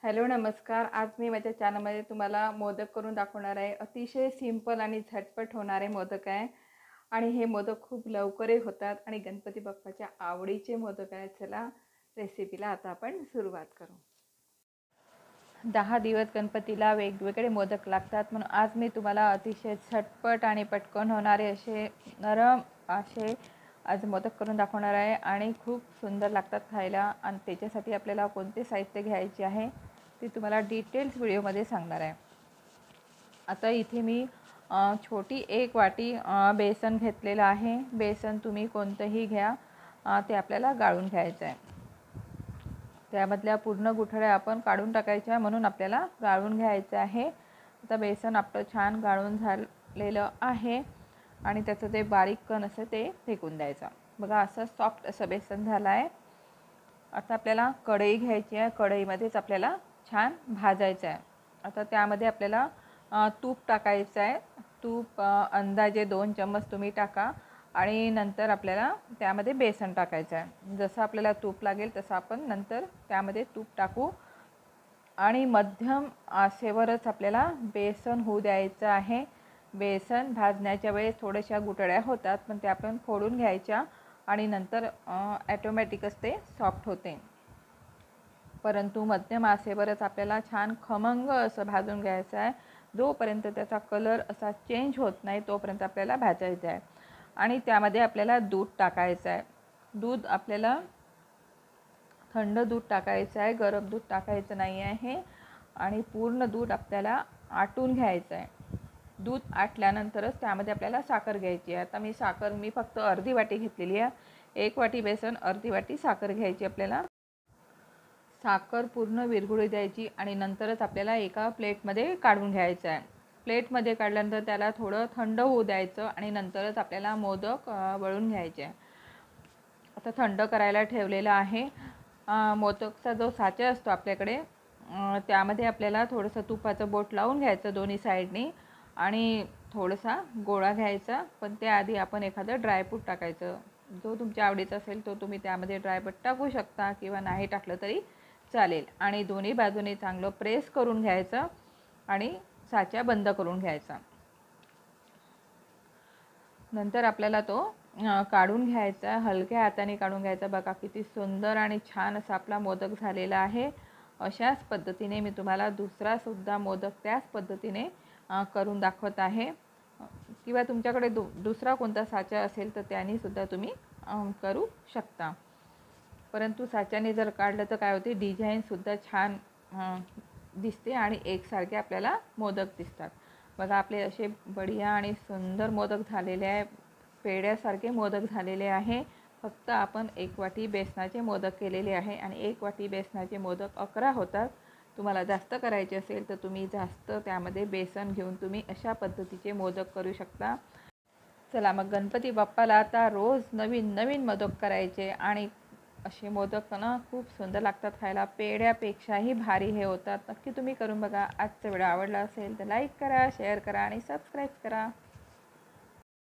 Hello नमस्कार. आज मी माझ्या चॅनलमध्ये तुम्हाला मोदक करून दाखवणार आहे. अतिशय सिंपल आणि झटपट होणारे मोदक आहे आणि हे मोदक खूप लवकरही होतात आणि गणपती बाप्पाच्या आवडीचे मोदक आहेत. चला रेसिपीला आता आपण सुरुवात करू. 10 दिवस गणपतीला वेगवेगळे मोदक लागतात, म्हणून आज मी तुम्हाला अतिशय झटपट आणि पटकन होणारे असे नरम असे आज मोदक करून दाखवणार आहे आणि खूप सुंदर लागतात खायला. आणि त्याच्यासाठी आपल्याला कोणते साहित्य घ्यायचे आहे ते तुम्हाला डिटेल्स व्हिडिओमध्ये सांगणार आहे. आता इथे मी छोटी एक वाटी बेसन घेतलेलं आहे. बेसन तुम्ही कोणतंही घ्या, ते आपल्याला गाळून घ्यायचं आहे. त्यामधल्या पूर्ण गुठळ्या आपण काढून टाकायच्या, म्हणून आपल्याला गाळून घ्यायचं आहे. आता बेसन आपलं छान गाळून झालेलं आहे आणि त्याचं ते बारीक कण असं ते फेकून द्यायचं. बघा असं सॉफ्ट असं बेसन झालं आहे. आता आपल्याला कढई घ्यायची आहे. कढईमध्येच आपल्याला छान भाजायचं आहे. आता त्यामध्ये आपल्याला तूप टाकायचं आहे. तूप अंदाजे 2 चम्मच तुम्ही टाका आणि नंतर आपल्याला त्यामध्ये बेसन टाकायचं आहे. जसं आपल्याला तूप लागेल तसं आपण नंतर त्यामध्ये तूप टाकू आणि मध्यम आचेवरच आपल्याला बेसन होऊ द्यायचं आहे. बेसन भाजण्याच्या वेळेस थोड्याशा गुठळ्या होतात, पण त्या आपण फोडून घ्यायच्या आणि नंतर ॲटोमॅटिकच ते सॉफ्ट होते. परंतु मध्यम आचेवरच आपल्याला छान खमंग असं भाजून घ्यायचं आहे. जोपर्यंत त्याचा कलर असा चेंज होत नाही तोपर्यंत आपल्याला भाजायचं आहे. आणि त्यामध्ये आपल्याला दूध टाकायचं आहे. दूध आपल्याला थंड दूध टाकायचं आहे, गरम दूध टाकायचं नाही आहे. आणि पूर्ण दूध आपल्याला आटून घ्यायचं आहे. दूध आटल्यानंतरच त्यामध्ये आपल्याला साखर घ्यायची आहे. आता मी फक्त अर्धी वाटी घेतलेली आहे. 1 वाटी बेसन, अर्धी वाटी साखर घ्यायची आपल्याला. साखर पूर्ण विरघळू द्यायची आणि नंतरच आपल्याला एका प्लेटमध्ये काढून घ्यायचं आहे. प्लेटमध्ये काढल्यानंतर त्याला थोडं थंड होऊ द्यायचं आणि नंतरच आपल्याला मोदक वळून घ्यायचे आहे. आता थंड करायला ठेवलेला आहे. मोदकचा जो साचा असतो आपल्याकडे, त्यामध्ये आपल्याला थोडंसं तुपाचं बोट लावून घ्यायचं दोन्ही साईडनी आणि थोडासा गोळा घ्यायचा. पण त्याआधी आपण एखादं ड्रायफ्रूट टाकायचं. जो तुमच्या आवडीचा असेल तो तुम्ही त्यामध्ये ड्रायफ्रूट टाकू शकता किंवा नाही टाकलं तरी चालेल. आणि दोन्ही बाजूने चांगलं प्रेस करून घ्यायचं आणि साचा बंद करून घ्यायचा. नंतर आपल्याला तो काढून घ्यायचा, हलक्या हाताने काढून घ्यायचा. बघा किती सुंदर आणि छान असा आपला मोदक झालेला आहे. अशाच पद्धतीने मी तुम्हाला दुसरासुद्धा मोदक त्याच पद्धतीने करून दाखवत आहे. किंवा तुमच्याकडे दुसरा कोणता साचा असेल तर त्यानेसुद्धा तुम्ही करू शकता. परंतु साच्याने जर काढलं तर काय होते, डिझाईनसुद्धा छान दिसते आणि एकसारखे आपल्याला मोदक दिसतात. बघा आपले असे बढिया आणि सुंदर मोदक झालेले आहे. पेढ्यासारखे मोदक झालेले आहे. फक्त आपण 1 वाटी बेसनाचे मोदक केलेले आहे आणि 1 वाटी बेसनाचे मोदक 11 होतात. तुम्हाला जास्त करायचे असेल तर तुम्ही जास्त त्यामध्ये बेसन घेऊन तुम्ही अशा पद्धतीचे मोदक करू शकता. चला मग गणपती बाप्पाला आता रोज नवीन नवीन मोदक करायचे आणि असे मोदक ना खूप सुंदर लागतात खायला. पेढ्यापेक्षाही भारी हे होतात. नक्की तुम्ही करून बघा. आजचा व्हिडिओ आवडला असेल तर लाईक करा, शेअर करा आणि सबस्क्राईब करा.